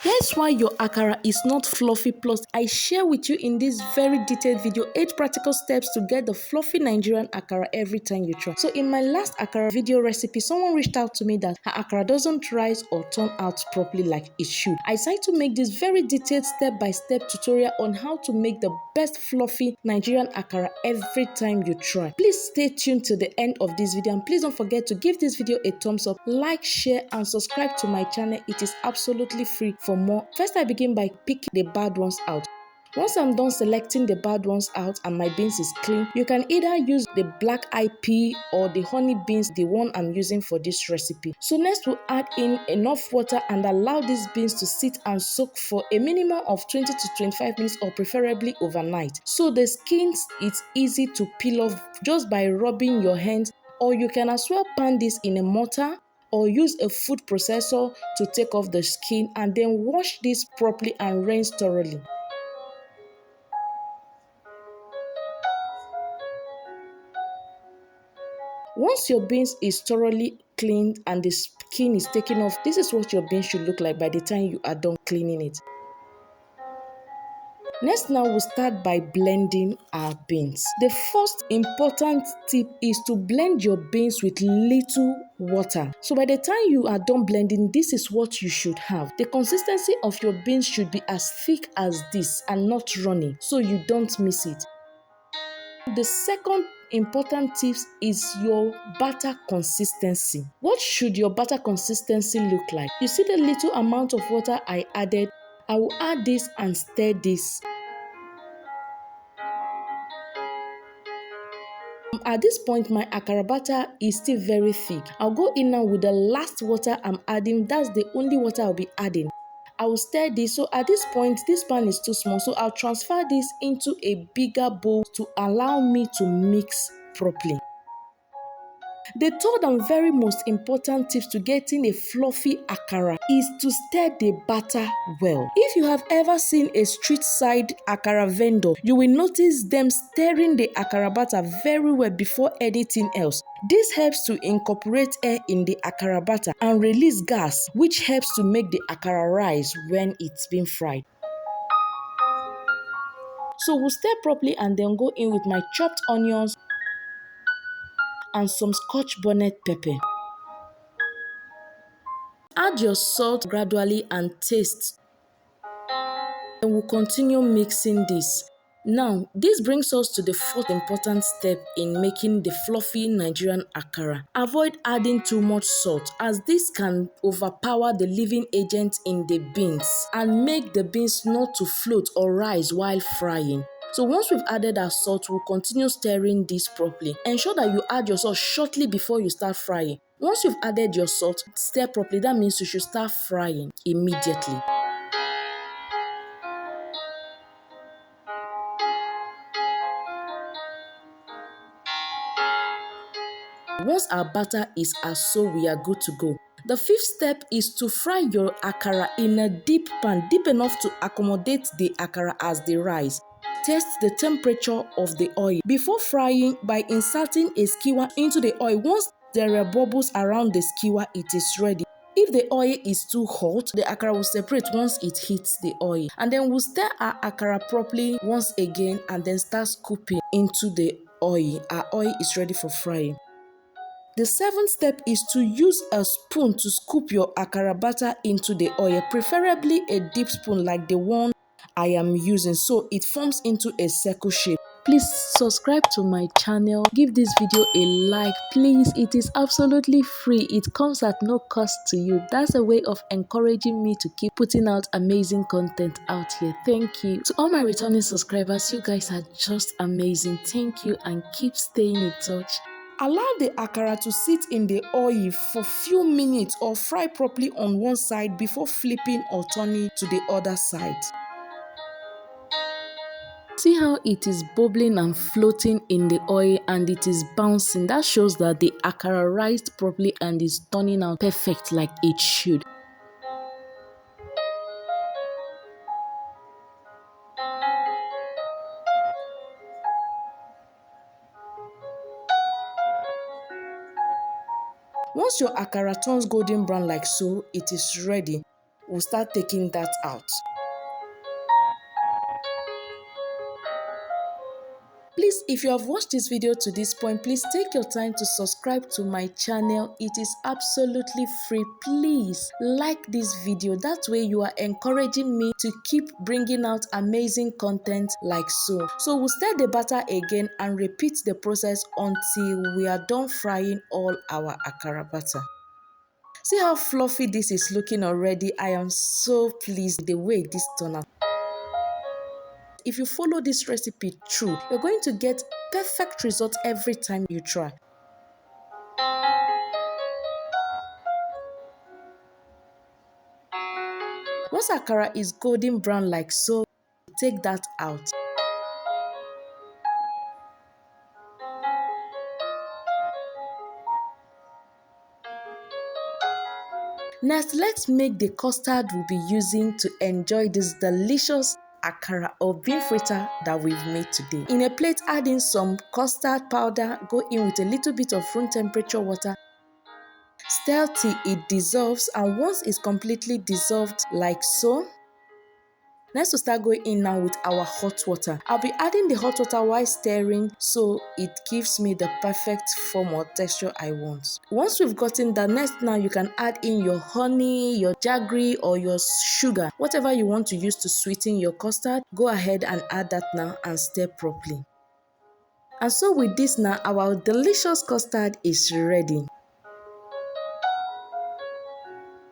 Here's why your akara is not fluffy, plus I share with you in this very detailed video 8 practical steps to get the fluffy Nigerian akara every time you try. So in my last akara video recipe, someone reached out to me that her akara doesn't rise or turn out properly like it should. I decided to make this very detailed step-by-step tutorial on how to make the best fluffy Nigerian akara every time you try. Please stay tuned to the end of this video, and please don't forget to give this video a thumbs up, like, share and subscribe to my channel. It is absolutely free. For more, first I begin by picking the bad ones out. Once I'm done selecting the bad ones out and my beans is clean, you can either use the black eye pea or the honey beans, the one I'm using for this recipe. So next we'll add in enough water and allow these beans to sit and soak for a minimum of 20 to 25 minutes or preferably overnight. So the skins, it's easy to peel off just by rubbing your hands, or you can as well pan this in a mortar or use a food processor to take off the skin, and then wash this properly and rinse thoroughly. Once your beans is thoroughly cleaned and the skin is taken off, this is what your beans should look like by the time you are done cleaning it. Next, now we'll start by blending our beans. The first important tip is to blend your beans with little water. So by the time you are done blending, this is what you should have. The consistency of your beans should be as thick as this and not runny, so you don't miss it. The second important tip is your batter consistency. What should your batter consistency look like? You see the little amount of water I added? I will add this and stir this. At this point, my akara batter is still very thick. I'll go in now with the last water I'm adding. That's the only water I'll be adding. I will stir this. So at this point, this pan is too small, so I'll transfer this into a bigger bowl to allow me to mix properly. The third and very most important tips to getting a fluffy akara is to stir the batter well. If you have ever seen a street side akara vendor, you will notice them stirring the akara batter very well before anything else. This helps to incorporate air in the akara batter and release gas, which helps to make the akara rise when it's being fried. So we'll stir properly and then go in with my chopped onions and some scotch bonnet pepper. Add your salt gradually and taste. And we'll continue mixing this. Now, this brings us to the fourth important step in making the fluffy Nigerian akara. Avoid adding too much salt, as this can overpower the living agent in the beans and make the beans not to float or rise while frying. So once we've added our salt, we'll continue stirring this properly. Ensure that you add your salt shortly before you start frying. Once you've added your salt, stir properly. That means you should start frying immediately. Once our batter is so, we are good to go. The fifth step is to fry your akara in a deep pan, deep enough to accommodate the akara as they rise. Test the temperature of the oil before frying by inserting a skewer into the oil. Once there are bubbles around the skewer, it is ready. If the oil is too hot, the akara will separate once it hits the oil. And then we'll stir our akara properly once again and then start scooping into the oil. Our oil is ready for frying. The seventh step is to use a spoon to scoop your akara batter into the oil, preferably a deep spoon like the one I am using, so it forms into a circle shape. Please subscribe to my channel, give this video a like, please. It is absolutely free. It comes at no cost to you. That's a way of encouraging me to keep putting out amazing content out here. Thank you. To all my returning subscribers, you guys are just amazing. Thank you and keep staying in touch. Allow the akara to sit in the oil for few minutes or fry properly on one side before flipping or turning to the other side. See how it is bubbling and floating in the oil and it is bouncing. That shows that the akara rised properly and is turning out perfect like it should. Once your akara turns golden brown like so, it is ready. we'll start taking that out. Please, if you have watched this video to this point, please take your time to subscribe to my channel. It is absolutely free. Please like this video. That way you are encouraging me to keep bringing out amazing content like so. So we'll stir the batter again and repeat the process until we are done frying all our akara batter. See how fluffy this is looking already. I am so pleased with the way this turned out. If you follow this recipe through, you're going to get perfect results every time you try. Once akara is golden brown like so, take that out. Next, let's make the custard we'll be using to enjoy this delicious akara or bean fritter that we've made today. In a plate, add in some custard powder, go in with a little bit of room temperature water, stir till it dissolves, and once it's completely dissolved like so, next we'll start going in now with our hot water. I'll be adding the hot water while stirring so it gives me the perfect form or texture I want. Once we've gotten that, next now you can add in your honey, your jaggery or your sugar. Whatever you want to use to sweeten your custard, go ahead and add that now and stir properly. And so with this now, our delicious custard is ready.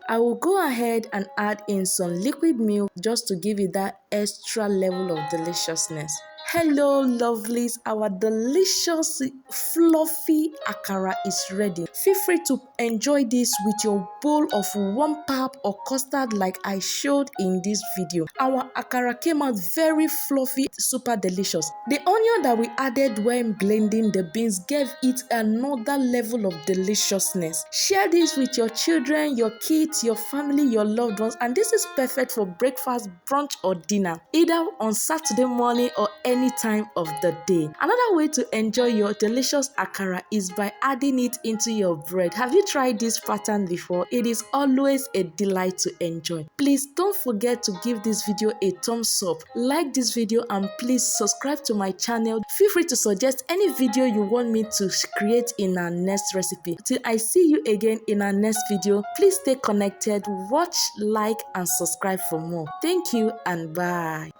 I will go ahead and add in some liquid milk just to give it that extra level of deliciousness. Hello lovelies, our delicious fluffy akara is ready. Feel free to enjoy this with your bowl of warm pap or custard like I showed in this video. Our akara came out very fluffy, super delicious. The onion that we added when blending the beans gave it another level of deliciousness. Share this with your children, your kids, your family, your loved ones, and this is perfect for breakfast, brunch or dinner, either on Saturday morning or any time of the day. Another way to enjoy your delicious akara is by adding it into your bread. Have you tried this pattern before? It is always a delight to enjoy. Please don't forget to give this video a thumbs up, like this video, and please subscribe to my channel. Feel free to suggest any video you want me to create in our next recipe. Till I see you again in our next video, please stay connected, watch, like, and subscribe for more. Thank you and bye.